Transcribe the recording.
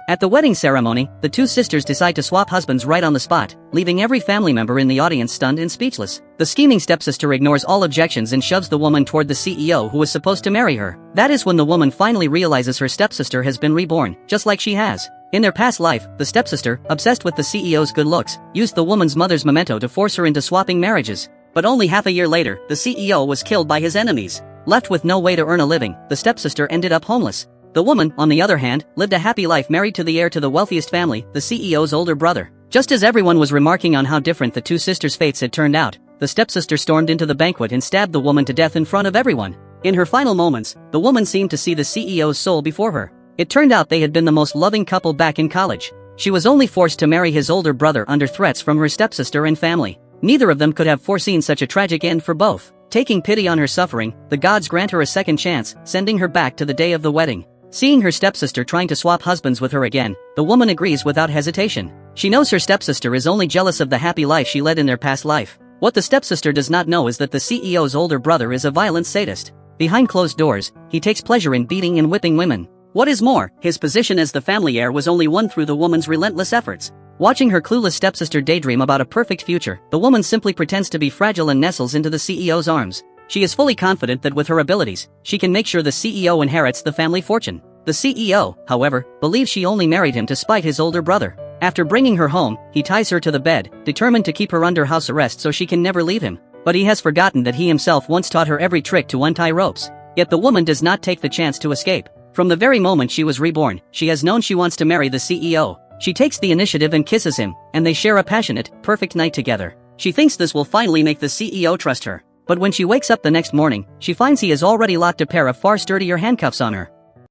At the wedding ceremony, the two sisters decide to swap husbands right on the spot, leaving every family member in the audience stunned and speechless. The scheming stepsister ignores all objections and shoves the woman toward the CEO who was supposed to marry her. That is when the woman finally realizes her stepsister has been reborn, just like she has. In their past life, the stepsister, obsessed with the CEO's good looks, used the woman's mother's memento to force her into swapping marriages. But only half a year later, the CEO was killed by his enemies. Left with no way to earn a living, the stepsister ended up homeless. The woman, on the other hand, lived a happy life married to the heir to the wealthiest family, the CEO's older brother. Just as everyone was remarking on how different the two sisters' fates had turned out, the stepsister stormed into the banquet and stabbed the woman to death in front of everyone. In her final moments, the woman seemed to see the CEO's soul before her. It turned out they had been the most loving couple back in college. She was only forced to marry his older brother under threats from her stepsister and family. Neither of them could have foreseen such a tragic end for both. Taking pity on her suffering, the gods grant her a second chance, sending her back to the day of the wedding. Seeing her stepsister trying to swap husbands with her again, the woman agrees without hesitation. She knows her stepsister is only jealous of the happy life she led in their past life. What the stepsister does not know is that the CEO's older brother is a violent sadist. Behind closed doors, he takes pleasure in beating and whipping women. What is more, his position as the family heir was only won through the woman's relentless efforts. Watching her clueless stepsister daydream about a perfect future, the woman simply pretends to be fragile and nestles into the CEO's arms. She is fully confident that with her abilities, she can make sure the CEO inherits the family fortune. The CEO, however, believes she only married him to spite his older brother. After bringing her home, he ties her to the bed, determined to keep her under house arrest so she can never leave him. But he has forgotten that he himself once taught her every trick to untie ropes. Yet the woman does not take the chance to escape. From the very moment she was reborn, she has known she wants to marry the CEO. She takes the initiative and kisses him, and they share a passionate, perfect night together. She thinks this will finally make the CEO trust her. But when she wakes up the next morning, she finds he has already locked a pair of far sturdier handcuffs on her.